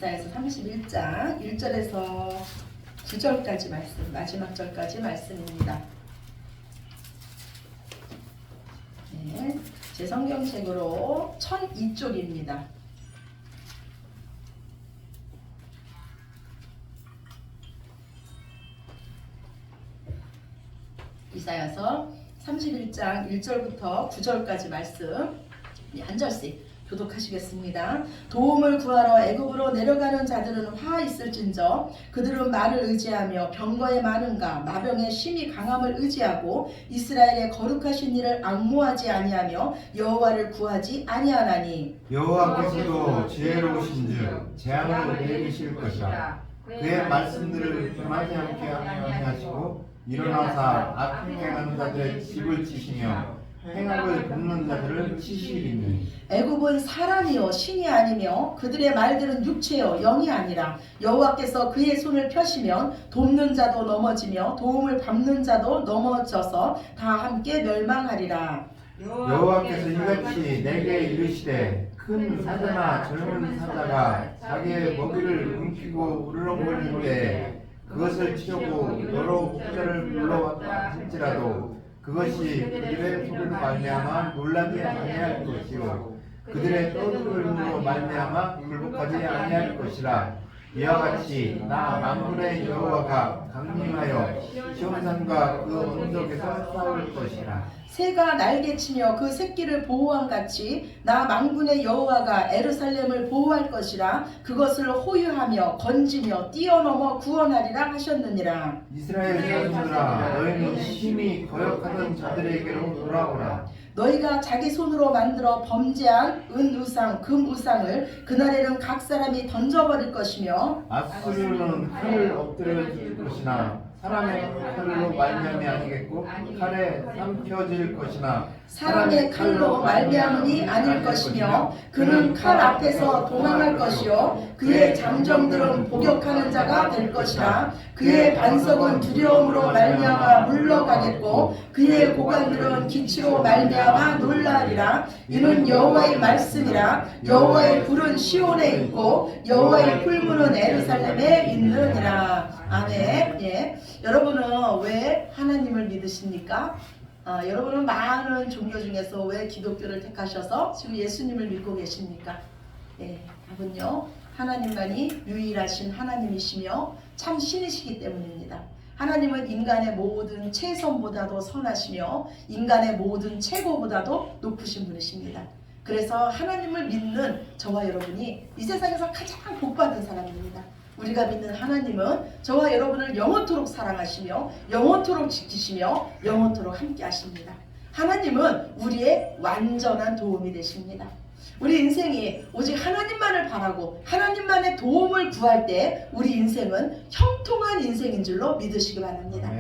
이사야서 31장 1절에서 9절까지 말씀, 마지막 절까지 말씀입니다. 네, 제 성경책으로 1002쪽입니다. 이사야서 31장 1절부터 9절까지 말씀 한 절씩 교독하시겠습니다. 도움을 구하러 애굽으로 내려가는 자들은 화 있을진저 그들은 말을 의지하며 병거에 많은가 마병의 심히 강함을 의지하고 이스라엘의 거룩하신 일을 앙모하지 아니하며 여호와를 구하지 아니하나니 여호와께서도 지혜로우신즉 재앙을 내리실 것이라. 그의 말씀들을 변하지 않게 하시고 일어나사 악행 행하는 자들의 집을 치시며 행악을 돕는 자들을 치시리니. 애굽은 사람이요 신이 아니며 그들의 말들은 육체요 영이 아니라 여호와께서 그의 손을 펴시면 돕는 자도 넘어지며 도움을 밟는 자도 넘어져서 다 함께 멸망하리라. 여호와께서 이같이 내게 이르시되 큰 사자나 젊은 사자가 자기의 먹이를 움키고 우르렁거릴 때 그것을 치려고 여러 혹자를 불러왔다 할지라도 그것이 그들의 소리로 말미암아 놀라지 아니할 것이요 그들의 떠들음으로 말미암아 굴복하지 아니할 것이라. 이와 같이 나 만군의 여호와가 강림하여 시온산과 그 언덕에서 싸울 것이라. 새가 날개치며 그 새끼를 보호함 같이 나 만군의 여호와가 예루살렘을 보호할 것이라. 그것을 호유하며 건지며 뛰어넘어 구원하리라 하셨느니라. 이스라엘 자손들아 너희는 심히 거역하던 자들에게로 돌아오라. 너희가 자기 손으로 만들어 범죄한 은우상 금우상을 그날에는 각 사람이 던져버릴 것이며 아수르는 칼을 엎드려 줄 것이나 사람의 칼로 말미암이 아니겠고 칼에 삼켜질 것이나 사람의 칼로 말미암으니 아닐 것이며 그는 칼 앞에서 도망할 것이요 그의 장정들은 복역하는 자가 될 것이라. 그의 반석은 두려움으로 말미암아 물러가겠고 그의 고관들은 기치로 말미암아 놀라리라. 이는 여호와의 말씀이라. 여호와의 불은 시온에 있고 여호와의 풀무는 예루살렘에 있느니라. 아멘. 예. 여러분은 왜 하나님을 믿으십니까? 여러분은 많은 종교 중에서 왜 기독교를 택하셔서 지금 예수님을 믿고 계십니까? 예, 답은요. 하나님만이 유일하신 하나님이시며 참 신이시기 때문입니다. 하나님은 인간의 모든 최선보다도 선하시며 인간의 모든 최고보다도 높으신 분이십니다. 그래서 하나님을 믿는 저와 여러분이 이 세상에서 가장 복받은 사람입니다. 우리가 믿는 하나님은 저와 여러분을 영원토록 사랑하시며 영원토록 지키시며 영원토록 함께 하십니다. 하나님은 우리의 완전한 도움이 되십니다. 우리 인생이 오직 하나님만을 바라고 하나님만의 도움을 구할 때 우리 인생은 형통한 인생인 줄로 믿으시기 바랍니다.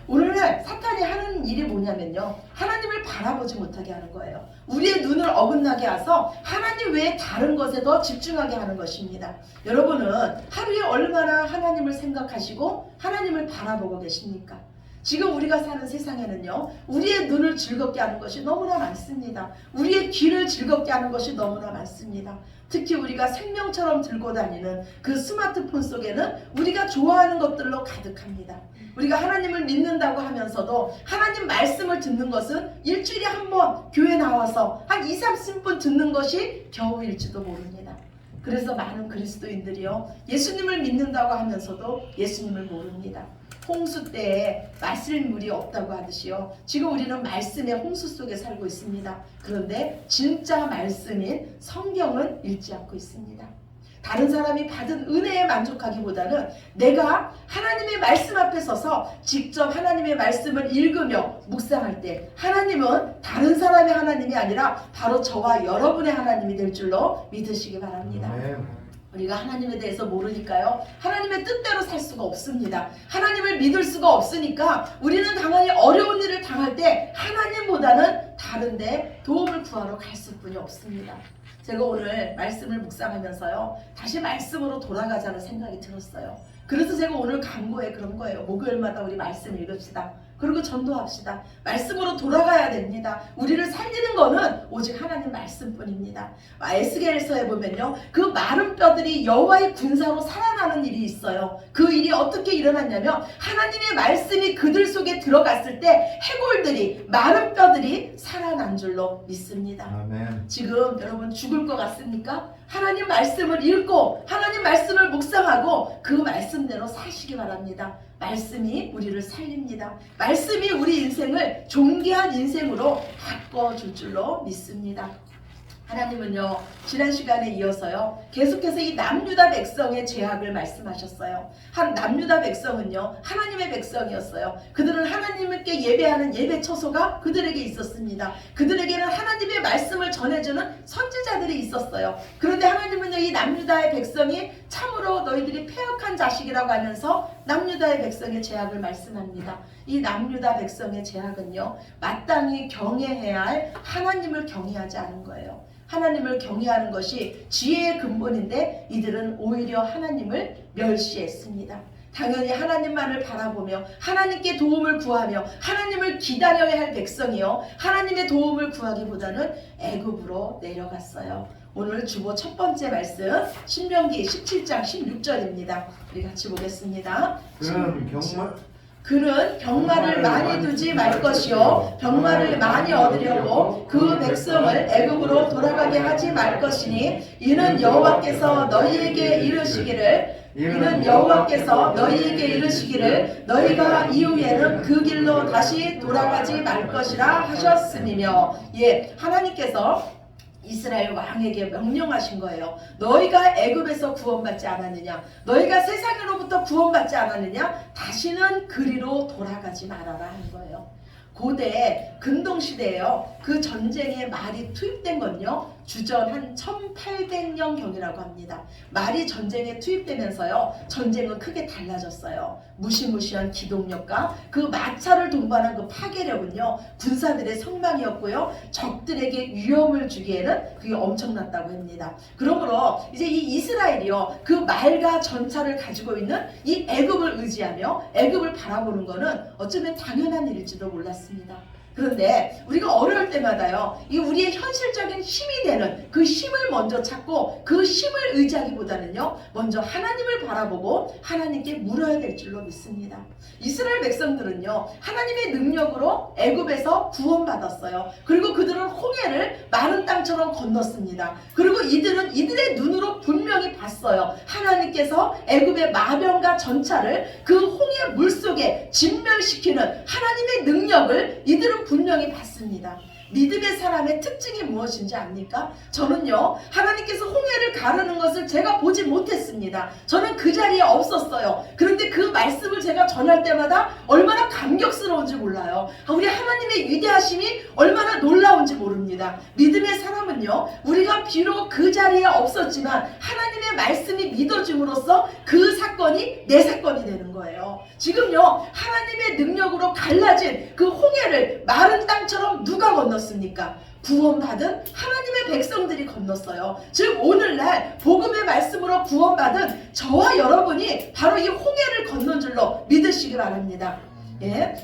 오늘날 사탄이 하는 일이 뭐냐면요, 하나님을 바라보지 못하게 하는 거예요. 우리의 눈을 어긋나게 해서 하나님 외에 다른 것에 더 집중하게 하는 것입니다. 여러분은 하루에 얼마나 하나님을 생각하시고 하나님을 바라보고 계십니까? 지금 우리가 사는 세상에는요, 우리의 눈을 즐겁게 하는 것이 너무나 많습니다. 우리의 귀를 즐겁게 하는 것이 너무나 많습니다. 특히 우리가 생명처럼 들고 다니는 그 스마트폰 속에는 우리가 좋아하는 것들로 가득합니다. 우리가 하나님을 믿는다고 하면서도 하나님 말씀을 듣는 것은 일주일에 한 번 교회 나와서 한 2, 30분 듣는 것이 겨우일지도 모릅니다. 그래서 많은 그리스도인들이요, 예수님을 믿는다고 하면서도 예수님을 모릅니다. 홍수 때에 마실 물이 없다고 하듯이요, 지금 우리는 말씀의 홍수 속에 살고 있습니다. 그런데 진짜 말씀인 성경은 읽지 않고 있습니다. 다른 사람이 받은 은혜에 만족하기보다는 내가 하나님의 말씀 앞에 서서 직접 하나님의 말씀을 읽으며 묵상할 때 하나님은 다른 사람의 하나님이 아니라 바로 저와 여러분의 하나님이 될 줄로 믿으시기 바랍니다. 우리가 하나님에 대해서 모르니까요, 하나님의 뜻대로 살 수가 없습니다. 하나님을 믿을 수가 없으니까 우리는 당연히 어려운 일을 당할 때 하나님보다는 다른데 도움을 구하러 갈 수뿐이 없습니다. 제가 오늘 말씀을 묵상하면서요, 다시 말씀으로 돌아가자는 생각이 들었어요. 그래서 제가 오늘 강구에 그런 거예요. 목요일마다 우리 말씀 읽읍시다. 그리고 전도합시다. 말씀으로 돌아가야 됩니다. 우리를 살리는 거는 오직 하나님 말씀뿐입니다. 에스겔서에 보면요, 그 마른 뼈들이 여호와의 군사로 살아나는 일이 있어요. 그 일이 어떻게 일어났냐면 하나님의 말씀이 그들 속에 들어갔을 때 해골들이, 마른 뼈들이 살아난 줄로 믿습니다. 아멘. 지금 여러분 죽을 것 같습니까? 하나님 말씀을 읽고 하나님 말씀을 묵상하고 그 말씀대로 사시기 바랍니다. 말씀이 우리를 살립니다. 말씀이 우리 인생을 존귀한 인생으로 바꿔줄 줄로 믿습니다. 하나님은요, 지난 시간에 이어서요, 계속해서 이 남유다 백성의 죄악을 말씀하셨어요. 남유다 백성은요, 하나님의 백성이었어요. 그들은 하나님께 예배하는 예배 처소가 그들에게 있었습니다. 그들에게는 하나님의 말씀을 전해주는 선지자들이 있었어요. 그런데 하나님은요, 이 남유다의 백성이 참으로 너희들이 패역한 자식이라고 하면서 남유다의 백성의 죄악을 말씀합니다. 이 남유다 백성의 죄악은요, 마땅히 경외해야 할 하나님을 경외하지 않은 거예요. 하나님을 경외하는 것이 지혜의 근본인데 이들은 오히려 하나님을 멸시했습니다. 당연히 하나님만을 바라보며 하나님께 도움을 구하며 하나님을 기다려야 할 백성이요, 하나님의 도움을 구하기보다는 애굽으로 내려갔어요. 오늘 주보 첫 번째 말씀 신명기 17장 16절입니다. 우리 같이 보겠습니다. 그는 병마를 많이 두지 말 것이요 병마를 많이 얻으려고 그 백성을 애굽으로 돌아가게 하지 말 것이니 이는 여호와께서 너희에게 이르시기를 너희가 이후에는 그 길로 다시 돌아가지 말 것이라 하셨음이며, 하나님께서 이스라엘 왕에게 명령하신 거예요. 너희가 애굽에서 구원받지 않았느냐, 너희가 세상으로부터 구원받지 않았느냐, 다시는 그리로 돌아가지 말아라 하는 거예요. 고대 근동시대에요, 그 전쟁에 말이 투입된 건요, 주전 한 1800년경이라고 합니다. 말이 전쟁에 투입되면서요, 전쟁은 크게 달라졌어요. 무시무시한 기동력과 그 마차를 동반한 그 파괴력은요, 군사들의 성망이었고요, 적들에게 위험을 주기에는 그게 엄청났다고 합니다. 그러므로 이제 이 이스라엘이요, 그 말과 전차를 가지고 있는 이 애굽을 의지하며 애굽을 바라보는 거는 어쩌면 당연한 일일지도 몰랐습니다. 그런데 우리가 어려울 때마다요, 이 우리의 현실적인 힘이 되는 그 힘을 먼저 찾고 그 힘을 의지하기보다는요, 먼저 하나님을 바라보고 하나님께 물어야 될 줄로 믿습니다. 이스라엘 백성들은요, 하나님의 능력으로 애굽에서 구원받았어요. 그리고 그들은 홍해를 마른 땅처럼 건넜습니다. 그리고 이들은 이들의 눈으로 분명히 봤어요. 하나님께서 애굽의 마병과 전차를 그 홍해 물속에 진멸시키는 하나님의 능력을 이들은 분명히 봤습니다. 믿음의 사람의 특징이 무엇인지 압니까? 저는요, 하나님께서 홍해를 가르는 것을 제가 보지 못했습니다. 저는 그 자리에 없었어요. 그런데 그 말씀을 제가 전할 때마다 얼마나 감격스러운지 몰라요. 우리 하나님의 위대하심이 얼마나 놀라운지 모릅니다. 믿음의 사람은요, 우리가 비록 그 자리에 없었지만 하나님의 말씀이 믿어짐으로써 그 사건이 내 사건이 되는 거예요. 지금요, 하나님의 능력으로 갈라진 그 홍해를 마른 땅처럼 누가 건넜습니까? 구원받은 하나님의 백성들이 건넜어요. 즉 오늘날 복음의 말씀으로 구원받은 저와 여러분이 바로 이 홍해를 건넌 줄로 믿으시기 바랍니다.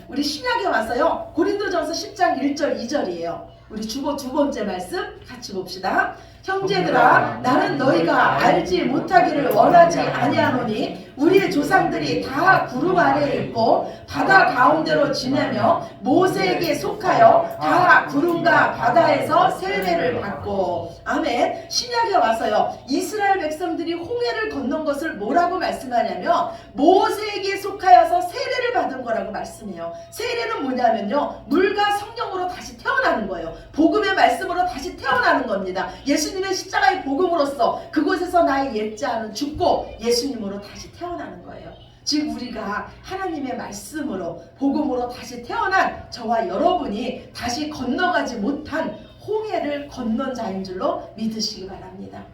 우리 신약에 와서요, 고린도전서 10장 1절 2절이에요. 우리 주보 두 번째 말씀 같이 봅시다. 형제들아, 나는 너희가 알지 못하기를 원하지 아니하노니 우리의 조상들이 다 구름 아래에 있고 바다 가운데로 지내며 모세에게 속하여 다 구름과 바다에서 세례를 받고. 아멘. 신약에 와서요, 이스라엘 백성들이 홍해를 건넌 것을 뭐라고 말씀하냐면 모세에게 속하여서 세례를 받은 거라고 말씀해요. 세례는 뭐냐면요, 물과 성령으로 다시 태어나는 거예요. 복음의 말씀으로 다시 태어나는 겁니다. 예수님의 십자가의 복음으로써 그곳에서 나의 옛자는 죽고 예수님으로 다시 태어나는 거예요. 즉 우리가 하나님의 말씀으로 복음으로 다시 태어난 저와 여러분이 다시 건너가지 못한 홍해를 건넌 자인 줄로 믿으시기 바랍니다.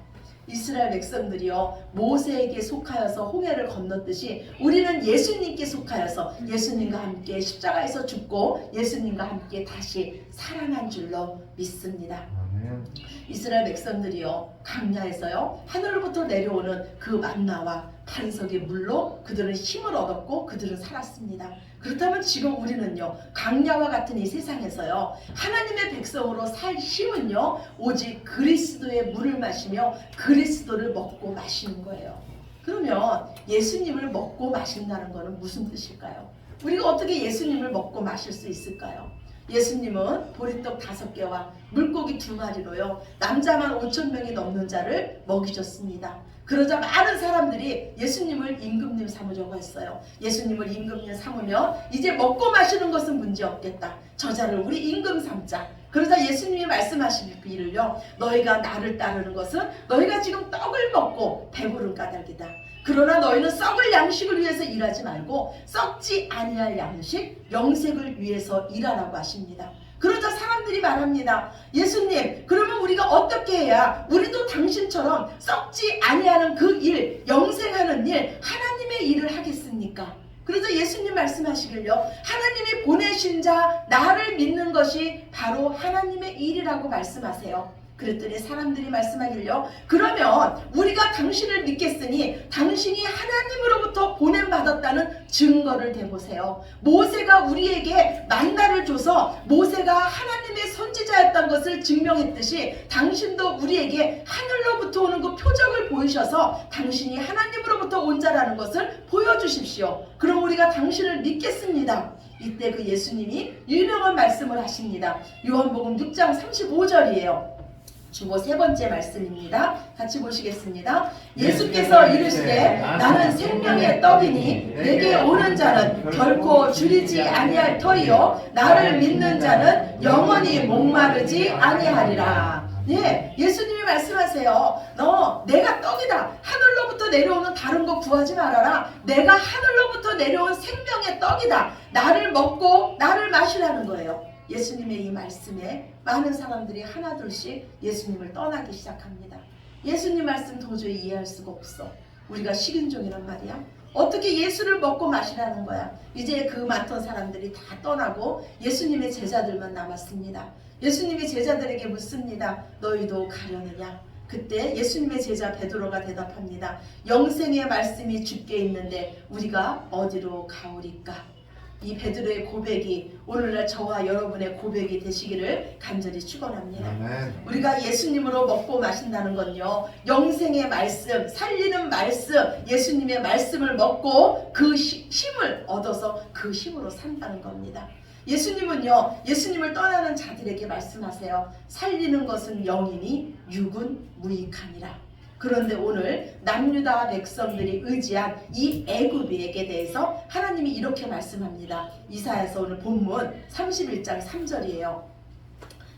이스라엘 백성들이요, 모세에게 속하여서 홍해를 건넜듯이 우리는 예수님께 속하여서 예수님과 함께 십자가에서 죽고 예수님과 함께 다시 살아난 줄로 믿습니다. 아멘. 이스라엘 백성들이요 광야에서요 하늘로부터 내려오는 그 만나와 반석의 물로 그들은 힘을 얻었고 그들은 살았습니다. 그렇다면 지금 우리는요 광야와 같은 이 세상에서요 하나님의 백성으로 살 힘은요 오직 그리스도의 물을 마시며 그리스도를 먹고 마시는 거예요. 그러면 예수님을 먹고 마신다는 것은 무슨 뜻일까요? 우리가 어떻게 예수님을 먹고 마실 수 있을까요? 예수님은 보리떡 5개와 물고기 2마리로요 남자만 5,000명이 넘는 자를 먹이셨습니다. 그러자 많은 사람들이 예수님을 임금님 삼으려고 했어요. 예수님을 임금님 삼으면 이제 먹고 마시는 것은 문제 없겠다. 저자를 우리 임금 삼자. 그러자 예수님이 말씀하시기를요 너희가 나를 따르는 것은 너희가 지금 떡을 먹고 배부른 까닭이다. 그러나 너희는 썩을 양식을 위해서 일하지 말고 썩지 아니할 양식 영생을 위해서 일하라고 하십니다. 그러자 사람들이 말합니다. 예수님 그러면 우리가 어떻게 해야 우리도 당신처럼 썩지 아니하는 그 일 영생하는 일 하나님의 일을 하겠습니까? 그래서 예수님 말씀하시길요 하나님이 보내신 자 나를 믿는 것이 바로 하나님의 일이라고 말씀하세요. 그랬더니 사람들이 말씀하길요 그러면 우리가 당신을 믿겠으니 당신이 하나님으로부터 보냄받았다는 증거를 대보세요. 모세가 우리에게 만나를 줘서 모세가 하나님의 선지자였던 것을 증명했듯이 당신도 우리에게 하늘로부터 오는 그 표적을 보이셔서 당신이 하나님으로부터 온 자라는 것을 보여주십시오. 그럼 우리가 당신을 믿겠습니다. 이때 그 예수님이 유명한 말씀을 하십니다. 요한복음 6장 35절이에요. 주보 3번째 말씀입니다. 같이 보시겠습니다. 예수께서 이르시되 나는 생명의 떡이니 내게 오는 자는 결코 줄이지 아니할 터이요 나를 믿는 자는 영원히 목마르지 아니하리라. 예, 예수님이 말씀하세요. 너 내가 떡이다. 하늘로부터 내려오는 다른 거 구하지 말아라. 내가 하늘로부터 내려온 생명의 떡이다. 나를 먹고 나를 마시라는 거예요. 예수님의 이 말씀에 많은 사람들이 하나둘씩 예수님을 떠나기 시작합니다. 예수님 말씀 도저히 이해할 수가 없어. 우리가 식인종이란 말이야. 어떻게 예수를 먹고 마시라는 거야. 이제 그 많던 사람들이 다 떠나고 예수님의 제자들만 남았습니다. 예수님이 제자들에게 묻습니다. 너희도 가려느냐? 그때 예수님의 제자 베드로가 대답합니다. 영생의 말씀이 주께 있는데 우리가 어디로 가오리까? 이 베드로의 고백이 오늘날 저와 여러분의 고백이 되시기를 간절히 축원합니다. 우리가 예수님으로 먹고 마신다는 건요 영생의 말씀, 살리는 말씀, 예수님의 말씀을 먹고 그 힘을 얻어서 그 힘으로 산다는 겁니다. 예수님은요 예수님을 떠나는 자들에게 말씀하세요. 살리는 것은 영이니 육은 무익하니라. 그런데 오늘 남유다 백성들이 의지한 이 애굽에게 대해서 하나님이 이렇게 말씀합니다. 이사야서 오늘 본문 31장 3절이에요.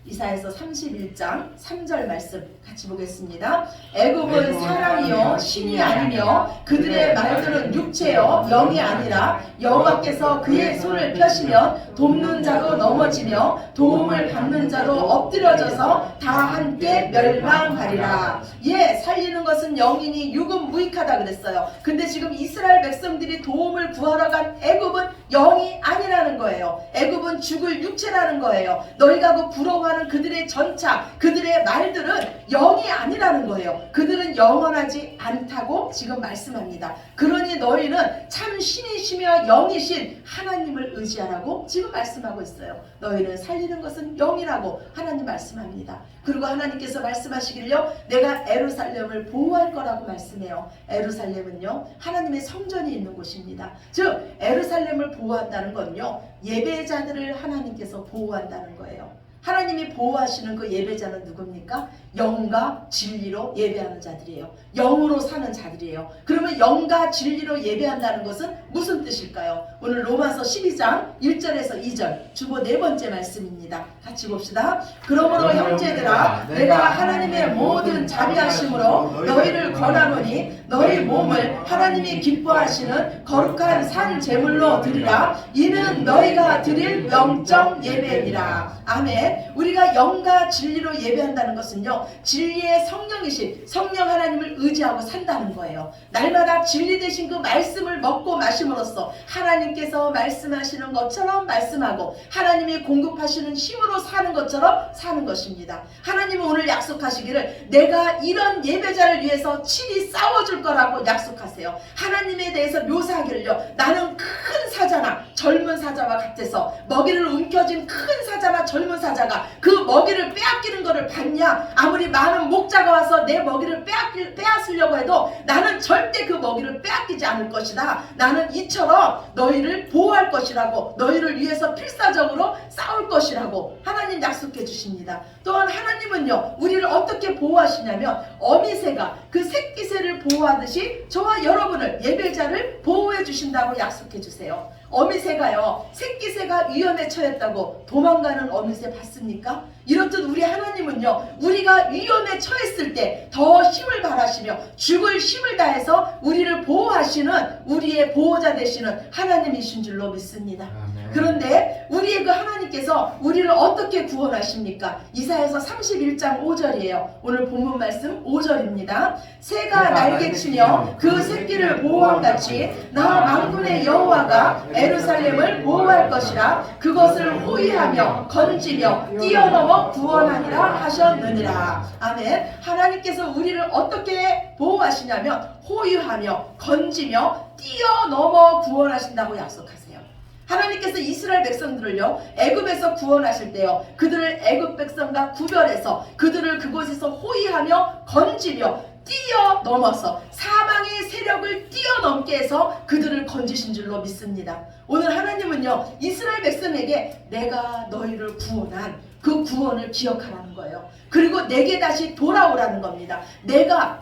이사야서 31장 3절 말씀 같이 보겠습니다. 애굽은 사람이요 신이 아니며 그들의 말들은 육체요 영이 아니라 여호와께서 그의 손을 펴시면 돕는 자도 넘어지며 도움을 받는 자도 엎드려져서 다 함께 멸망하리라. 예, 살리는 것은 영이니 육은 무익하다 그랬어요. 근데 지금 이스라엘 백성들이 도움을 구하러 간 애굽은 영이 아니라는 거예요. 애굽은 죽을 육체라는 거예요. 너희가 그 부러워하는 그들의 전차, 그들의 말들은 영이 아니라는 거예요. 그들은 영원하지 않다고 지금 말씀합니다. 그러니 너희는 참 신이시며 영이신 하나님을 의지하라고 지금 말씀하고 있어요. 너희는 살리는 것은 영이라고 하나님 말씀합니다. 그리고 하나님께서 말씀하시길요 내가 에루살렘을 보호할 거라고 말씀해요. 에루살렘은요 하나님의 성전이 있는 곳입니다. 즉 에루살렘을 보호한다는 건요 예배자들을 하나님께서 보호한다는 거예요. 하나님이 보호하시는 그 예배자는 누굽니까? 영과 진리로 예배하는 자들이에요. 영으로 사는 자들이에요. 그러면 영과 진리로 예배한다는 것은 무슨 뜻일까요? 오늘 로마서 12장 1절에서 2절 주보 4번째 말씀입니다. 같이 봅시다. 그러므로 형제들아 내가 하나님의 모든 자비하심으로 너희를 권하노니 너희 몸을 하나님이 기뻐하시는 거룩한 산 제물로 드리라. 이는 너희가 드릴 영적 예배니라. 아멘. 우리가 영과 진리로 예배한다는 것은요, 진리의 성령이신 성령 하나님을 의지하고 산다는 거예요. 날마다 진리 되신 그 말씀을 먹고 마심으로써 하나님께서 말씀하시는 것처럼 말씀하고 하나님이 공급하시는 힘으로 사는 것처럼 사는 것입니다. 하나님은 오늘 약속하시기를 내가 이런 예배자를 위해서 친히 싸워줄 거라고 약속하세요. 하나님에 대해서 묘사하기를요, 나는 큰 사자나 젊은 사자와 같아서 먹이를 움켜쥔 큰 사자나 젊은 사자가 그 먹이를 빼앗기는 것을 봤냐? 아무리 많은 목자가 와서 내 먹이를 빼앗으려고 해도 나는 절대 그 먹이를 빼앗기지 않을 것이다. 나는 이처럼 너희를 보호할 것이라고, 너희를 위해서 필사적으로 싸울 것이라고 하나님 약속해 주십니다. 또한 하나님은요, 우리를 어떻게 보호하시냐면 어미새가 그 새끼새를 보호하듯이 저와 여러분을, 예배자를 보호해 주신다고 약속해 주세요. 어미새가요, 새끼새가 위험에 처했다고 도망가는 어미새 봤습니까? 이렇듯 우리 하나님은요, 우리가 위험에 처했을 때 더 힘을 발하시며 죽을 힘을 다해서 우리를 보호하시는, 우리의 보호자 되시는 하나님이신 줄로 믿습니다. 아멘. 그런데 우리의 그 하나님께서 우리를 어떻게 구원하십니까? 이사야서 31장 5절이에요. 오늘 본문 말씀 5절입니다. 새가 날개치며 그 새끼를 보호함같이 나 만군의 여호와가 예루살렘을 보호할 것이라. 그것을 호위하며 건지며 뛰어넘어 구원하리라 하셨느니라. 아멘. 하나님께서 우리를 어떻게 보호하시냐면 호위하며 건지며 뛰어넘어 구원하신다고 약속하세요. 하나님께서 이스라엘 백성들을요, 애굽에서 구원하실 때요, 그들을 애굽 백성과 구별해서 그들을 그곳에서 호위하며 건지며 뛰어넘어서 사망의 세력을 뛰어넘게 해서 그들을 건지신 줄로 믿습니다. 오늘 하나님은요, 이스라엘 백성에게 내가 너희를 구원한 그 구원을 기억하라는 거예요. 그리고 내게 다시 돌아오라는 겁니다.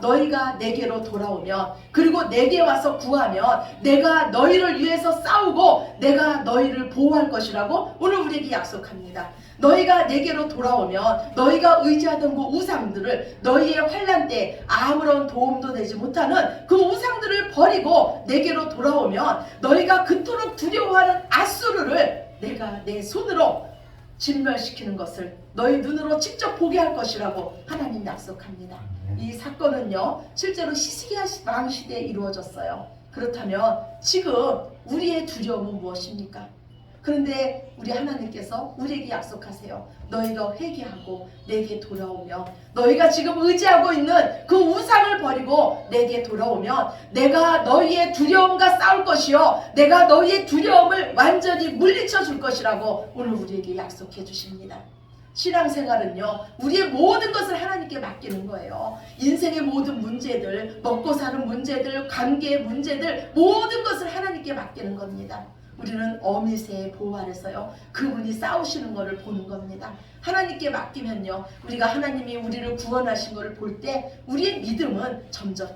너희가 내게로 돌아오면, 그리고 내게 와서 구하면 내가 너희를 위해서 싸우고 내가 너희를 보호할 것이라고 오늘 우리에게 약속합니다. 너희가 내게로 돌아오면 너희가 의지하던 그 우상들을, 너희의 환난 때 아무런 도움도 되지 못하는 그 우상들을 버리고 내게로 돌아오면 너희가 그토록 두려워하는 아수르를 내가 내 손으로 진멸시키는 것을 너희 눈으로 직접 보게 할 것이라고 하나님 약속합니다. 이 사건은요, 실제로 히스기야 왕 시대에 이루어졌어요. 그렇다면 지금 우리의 두려움은 무엇입니까? 그런데 우리 하나님께서 우리에게 약속하세요. 너희가 회개하고 내게 돌아오면, 너희가 지금 의지하고 있는 그 우상을 버리고 내게 돌아오면 내가 너희의 두려움과 싸울 것이요, 내가 너희의 두려움을 완전히 물리쳐 줄 것이라고 오늘 우리에게 약속해 주십니다. 신앙생활은요, 우리의 모든 것을 하나님께 맡기는 거예요. 인생의 모든 문제들, 먹고 사는 문제들, 관계의 문제들, 모든 것을 하나님께 맡기는 겁니다. 우리는 어미새의 보호 아래서요, 그분이 싸우시는 것을 보는 겁니다. 하나님께 맡기면요, 우리가 하나님이 우리를 구원하신 것을 볼 때 우리의 믿음은 점점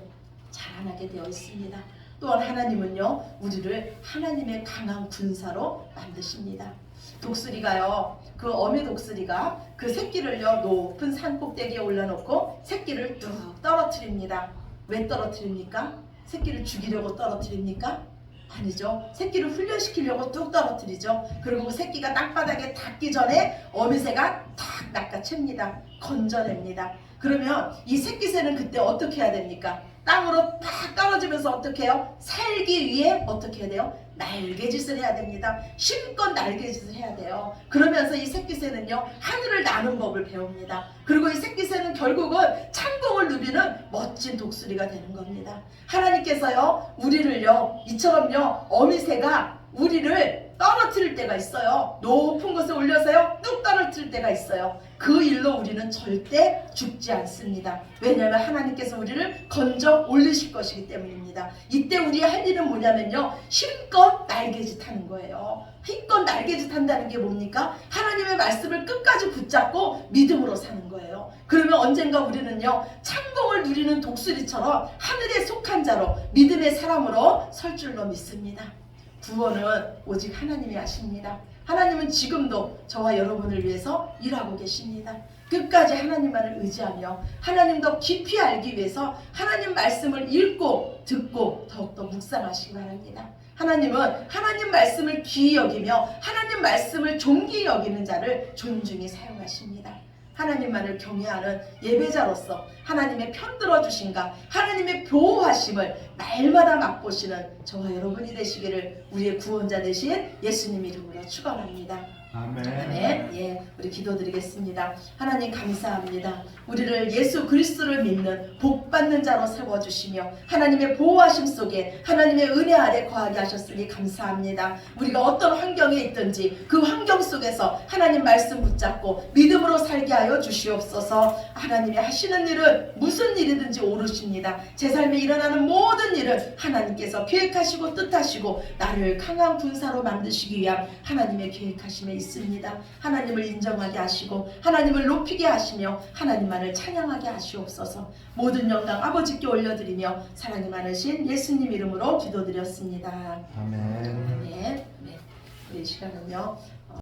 자라나게 되어 있습니다. 또한 하나님은요, 우리를 하나님의 강한 군사로 만드십니다. 독수리가요, 그 어미 독수리가 그 새끼를요, 높은 산 꼭대기에 올려놓고 새끼를 뚝 떨어뜨립니다. 왜 떨어뜨립니까? 새끼를 죽이려고 떨어뜨립니까? 아니죠. 새끼를 훈련시키려고 뚝 떨어뜨리죠. 그리고 그 새끼가 땅바닥에 닿기 전에 어미새가 탁 낚아챕니다. 건져냅니다. 그러면 이 새끼새는 그때 어떻게 해야 됩니까? 땅으로 팍 떨어지면서 어떻게 해요? 살기 위해 어떻게 해야 돼요? 날개짓을 해야 됩니다. 힘껏 날개짓을 해야 돼요. 그러면서 이 새끼새는요, 하늘을 나는 법을 배웁니다. 그리고 이 새끼새는 결국은 창공을 누비는 멋진 독수리가 되는 겁니다. 하나님께서요, 우리를요, 이처럼요, 어미새가 우리를 떨어뜨릴 때가 있어요. 높은 곳에 올려서요, 뚝 떨어뜨릴 때가 있어요. 그 일로 우리는 절대 죽지 않습니다. 왜냐하면 하나님께서 우리를 건져 올리실 것이기 때문입니다. 이때 우리의 할 일은 뭐냐면요, 힘껏 날개짓 하는 거예요. 힘껏 날개짓 한다는 게 뭡니까? 하나님의 말씀을 끝까지 붙잡고 믿음으로 사는 거예요. 그러면 언젠가 우리는요, 창공을 누리는 독수리처럼 하늘에 속한 자로, 믿음의 사람으로 설 줄로 믿습니다. 구원은 오직 하나님이 하십니다. 하나님은 지금도 저와 여러분을 위해서 일하고 계십니다. 끝까지 하나님만을 의지하며 하나님 더 깊이 알기 위해서 하나님 말씀을 읽고 듣고 더욱더 묵상하시기 바랍니다. 하나님은 하나님 말씀을 귀히 여기며 하나님 말씀을 존귀히 여기는 자를 존중히 사용하십니다. 하나님만을 경외하는 예배자로서 하나님의 편들어 주신가 하나님의 보호하심을 날마다 맛보시는 저와 여러분이 되시기를 우리의 구원자 되신 예수님 이름으로 축원합니다. 아멘. 아멘. 예, 우리 기도드리겠습니다. 하나님 감사합니다. 우리를 예수 그리스도를 믿는 복 받는 자로 세워 주시며 하나님의 보호하심 속에 하나님의 은혜 아래 거하게 하셨으니 감사합니다. 우리가 어떤 환경에 있든지 그 환경 속에서 하나님 말씀 붙잡고 믿음으로 살게 하여 주시옵소서. 하나님이 하시는 일은 무슨 일이든지 오르십니다. 제 삶에 일어나는 모든 일은 하나님께서 계획하시고 뜻하시고 나를 강한 군사로 만드시기 위한 하나님의 계획하심에 있습니다. 하나님을 인정하게 하시고 하나님을 높이게 하시며 하나님만을 찬양하게 하시옵소서. 모든 영광 아버지께 올려드리며 사랑이 많으신 예수님 이름으로 기도드렸습니다. 아멘. 네. 우리 이 시간은요